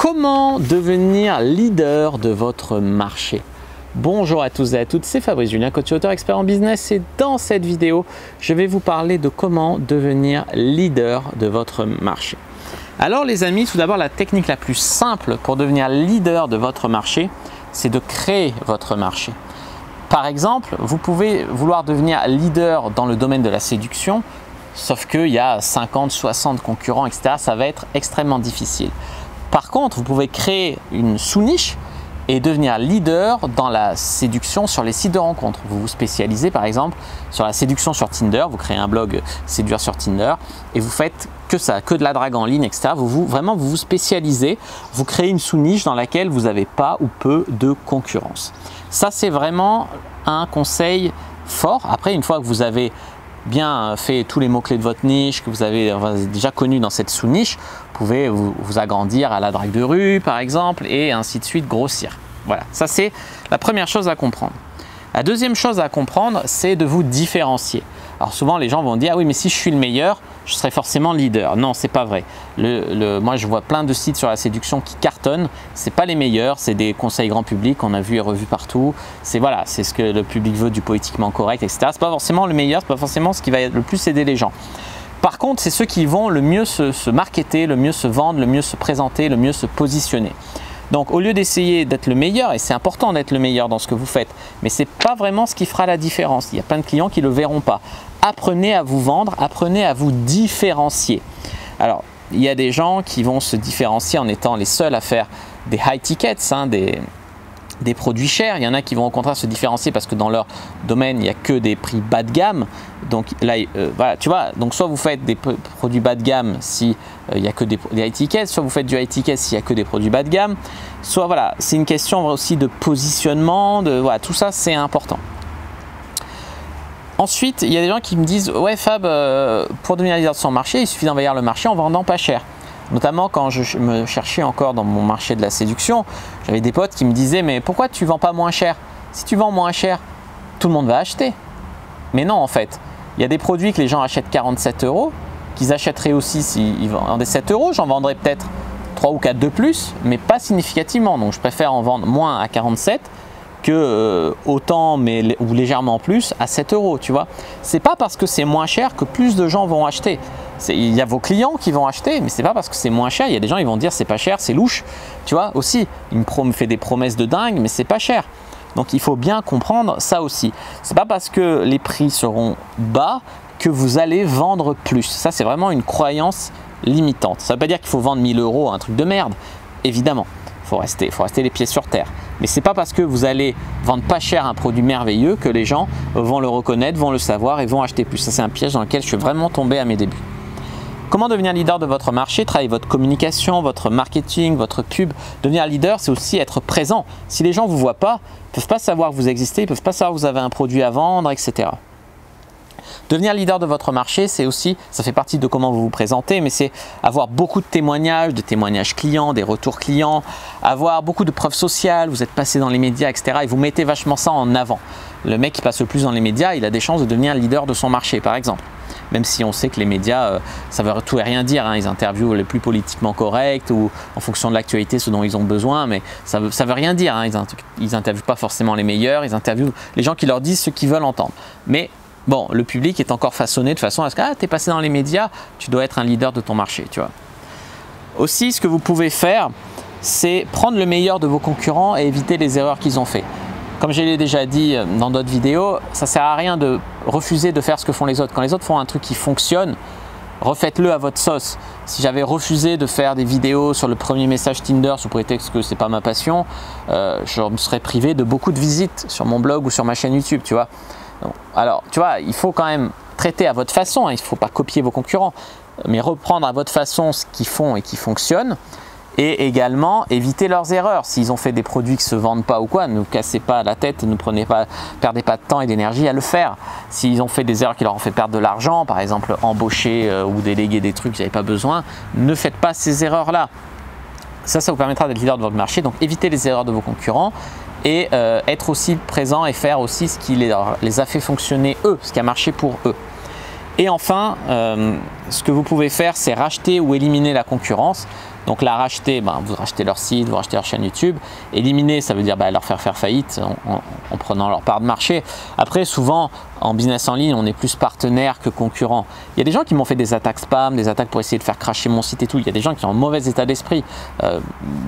Comment devenir leader de votre marché? Bonjour à tous et à toutes, c'est Fabrice Julien, coach et auteur expert en business, et dans cette vidéo, je vais vous parler de comment devenir leader de votre marché. Alors les amis, tout d'abord, la technique la plus simple pour devenir leader de votre marché, c'est de créer votre marché. Par exemple, vous pouvez vouloir devenir leader dans le domaine de la séduction, sauf qu'il y a 50, 60 concurrents, etc. Ça va être extrêmement difficile. Par contre, vous pouvez créer une sous-niche et devenir leader dans la séduction sur les sites de rencontres. Vous vous spécialisez par exemple sur la séduction sur Tinder, vous créez un blog séduire sur Tinder et vous faites que ça, que de la drague en ligne, etc. Vous vous spécialisez, vous créez une sous-niche dans laquelle vous n'avez pas ou peu de concurrence. Ça, c'est vraiment un conseil fort. Après, une fois que vous avez bien fait tous les mots-clés de votre niche, que vous avez déjà connu dans cette sous-niche, vous pouvez vous agrandir à la drague de rue par exemple et ainsi de suite, grossir. Voilà, ça c'est la première chose à comprendre. La deuxième chose à comprendre, c'est de vous différencier. Alors souvent les gens vont dire ah oui mais si je suis le meilleur, je serai forcément leader. Non, c'est pas vrai. Moi je vois plein de sites sur la séduction qui cartonnent. C'est pas les meilleurs, c'est des conseils grand public qu'on a vu et revu partout. C'est voilà, c'est ce que le public veut du politiquement correct, etc. C'est pas forcément le meilleur, c'est pas forcément ce qui va le plus aider les gens. Par contre, c'est ceux qui vont le mieux se marketer, le mieux se vendre, le mieux se présenter, le mieux se positionner. Donc au lieu d'essayer d'être le meilleur, et c'est important d'être le meilleur dans ce que vous faites, mais ce n'est pas vraiment ce qui fera la différence. Il y a plein de clients qui ne le verront pas. Apprenez à vous vendre, apprenez à vous différencier. Alors, il y a des gens qui vont se différencier en étant les seuls à faire des high tickets, des produits chers. Il y en a qui vont au contraire se différencier parce que dans leur domaine, il n'y a que des prix bas de gamme. Donc là, voilà, tu vois, donc soit vous faites des produits bas de gamme si il n'y a que des high tickets, soit vous faites du high ticket s'il n'y a que des produits bas de gamme. Soit voilà, c'est une question aussi de positionnement, voilà, tout ça c'est important. Ensuite, il y a des gens qui me disent ouais Fab, pour devenir leader de son marché, il suffit d'envahir le marché en vendant pas cher. Notamment quand je me cherchais encore dans mon marché de la séduction, j'avais des potes qui me disaient mais pourquoi tu ne vends pas moins cher? Si tu vends moins cher, tout le monde va acheter. Mais non en fait, il y a des produits que les gens achètent 47 €, qu'ils achèteraient aussi s'ils vendaient 7 €, j'en vendrais peut-être 3 ou 4 de plus, mais pas significativement. Donc je préfère en vendre moins à 47 que autant mais ou légèrement plus à 7 €, tu vois. C'est pas parce que c'est moins cher que plus de gens vont acheter. Il y a vos clients qui vont acheter, mais c'est pas parce que c'est moins cher. Il y a des gens qui vont dire c'est pas cher, c'est louche, tu vois aussi. Il me fait des promesses de dingue, mais c'est pas cher. Donc il faut bien comprendre ça aussi. C'est pas parce que les prix seront bas que vous allez vendre plus. Ça c'est vraiment une croyance limitante. Ça veut pas dire qu'il faut vendre 1000 € un truc de merde, évidemment. Faut rester les pieds sur terre. Mais c'est pas parce que vous allez vendre pas cher un produit merveilleux que les gens vont le reconnaître, vont le savoir et vont acheter plus. Ça c'est un piège dans lequel je suis vraiment tombé à mes débuts. Comment devenir leader de votre marché? Travailler votre communication, votre marketing, votre pub. Devenir leader, c'est aussi être présent. Si les gens ne vous voient pas, ils ne peuvent pas savoir que vous existez, ils ne peuvent pas savoir que vous avez un produit à vendre, etc. Devenir leader de votre marché, c'est aussi, ça fait partie de comment vous vous présentez, mais c'est avoir beaucoup de témoignages clients, des retours clients, avoir beaucoup de preuves sociales, vous êtes passé dans les médias, etc. Et vous mettez vachement ça en avant. Le mec qui passe le plus dans les médias, il a des chances de devenir leader de son marché, par exemple. Même si on sait que les médias, ça veut tout et rien dire, hein. Ils interviewent les plus politiquement corrects ou en fonction de l'actualité, ce dont ils ont besoin, mais ça veut rien dire, hein. Ils n'interviewent pas forcément les meilleurs, ils interviewent les gens qui leur disent ce qu'ils veulent entendre. Mais bon, le public est encore façonné de façon à ce que tu es passé dans les médias, tu dois être un leader de ton marché, tu vois. Aussi, ce que vous pouvez faire, c'est prendre le meilleur de vos concurrents et éviter les erreurs qu'ils ont fait. Comme je l'ai déjà dit dans d'autres vidéos, ça ne sert à rien de refuser de faire ce que font les autres. Quand les autres font un truc qui fonctionne, refaites-le à votre sauce. Si j'avais refusé de faire des vidéos sur le premier message Tinder sous prétexte que c'est pas ma passion, je me serais privé de beaucoup de visites sur mon blog ou sur ma chaîne YouTube, tu vois. Alors, tu vois, il faut quand même traiter à votre façon, hein. Il ne faut pas copier vos concurrents, mais reprendre à votre façon ce qu'ils font et qui fonctionne. Et également éviter leurs erreurs. S'ils ont fait des produits qui ne se vendent pas ou quoi, ne vous cassez pas la tête, ne perdez pas de temps et d'énergie à le faire. S'ils ont fait des erreurs qui leur ont fait perdre de l'argent, par exemple embaucher ou déléguer des trucs que vous n'avez pas besoin, ne faites pas ces erreurs-là. Ça vous permettra d'être leader de votre marché. Donc évitez les erreurs de vos concurrents et être aussi présent et faire aussi ce qui les a fait fonctionner eux, ce qui a marché pour eux. Et enfin, ce que vous pouvez faire, c'est racheter ou éliminer la concurrence. Donc la racheter, vous rachetez leur site, vous rachetez leur chaîne YouTube. Éliminer, ça veut dire leur faire faillite en prenant leur part de marché. Après, souvent, en business en ligne, on est plus partenaire que concurrent. Il y a des gens qui m'ont fait des attaques spam, des attaques pour essayer de faire crasher mon site et tout. Il y a des gens qui ont un mauvais état d'esprit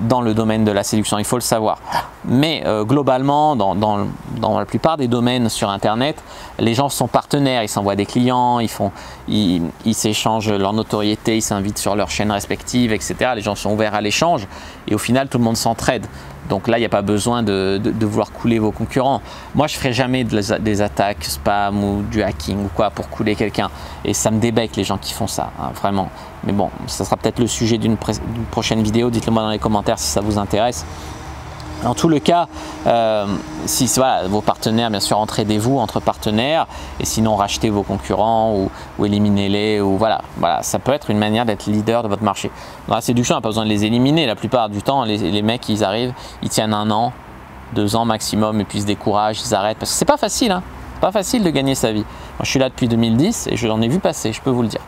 dans le domaine de la séduction, il faut le savoir. Mais globalement, dans la plupart des domaines sur Internet, les gens sont partenaires, ils s'envoient des clients, ils s'échangent leur notoriété, ils s'invitent sur leurs chaînes respectives, etc. Les gens sont ouverts à l'échange et au final, tout le monde s'entraide. Donc là, il n'y a pas besoin de vouloir couler vos concurrents. Moi, je ne ferai jamais des attaques spam ou du hacking ou quoi pour couler quelqu'un. Et ça me débecque les gens qui font ça, hein, vraiment. Mais bon, ça sera peut-être le sujet d'une prochaine vidéo. Dites-le moi dans les commentaires si ça vous intéresse. En tout le cas, si voilà, vos partenaires, bien sûr, entraidez-vous entre partenaires et sinon rachetez vos concurrents ou éliminez-les. Voilà, ça peut être une manière d'être leader de votre marché. Dans la séduction, on n'a pas besoin de les éliminer. La plupart du temps, les mecs, ils arrivent, ils tiennent 1 an, 2 ans maximum et puis ils se découragent, ils arrêtent. Parce que c'est pas facile, hein. Pas facile de gagner sa vie. Moi, je suis là depuis 2010 et je l'en ai vu passer, je peux vous le dire.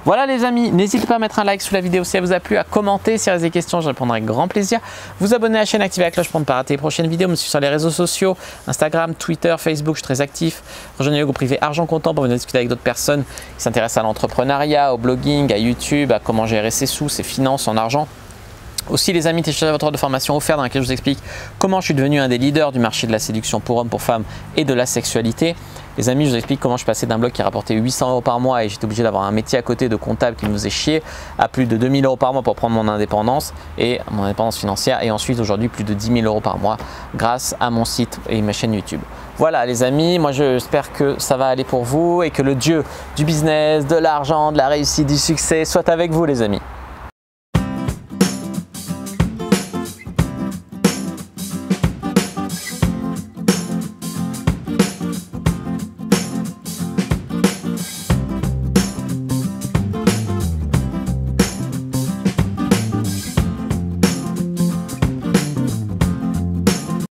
Voilà les amis, n'hésitez pas à mettre un like sous la vidéo si elle vous a plu, à commenter si vous avez des questions, je répondrai avec grand plaisir. Vous abonner à la chaîne, activer la cloche pour ne pas rater les prochaines vidéos, me suivre sur les réseaux sociaux, Instagram, Twitter, Facebook, je suis très actif. Rejoignez le groupe privé Argent Comptant pour venir discuter avec d'autres personnes qui s'intéressent à l'entrepreneuriat, au blogging, à YouTube, à comment gérer ses sous, ses finances, son argent. Aussi les amis, téléchargez votre offre de formation offerte dans laquelle je vous explique comment je suis devenu un des leaders du marché de la séduction pour hommes, pour femmes et de la sexualité. Les amis, je vous explique comment je suis passé d'un blog qui rapportait 800 € par mois et j'étais obligé d'avoir un métier à côté de comptable qui me faisait chier à plus de 2000 € par mois pour prendre mon indépendance financière et ensuite aujourd'hui plus de 10 000 € par mois grâce à mon site et ma chaîne YouTube. Voilà les amis, moi j'espère que ça va aller pour vous et que le dieu du business, de l'argent, de la réussite, du succès soit avec vous les amis.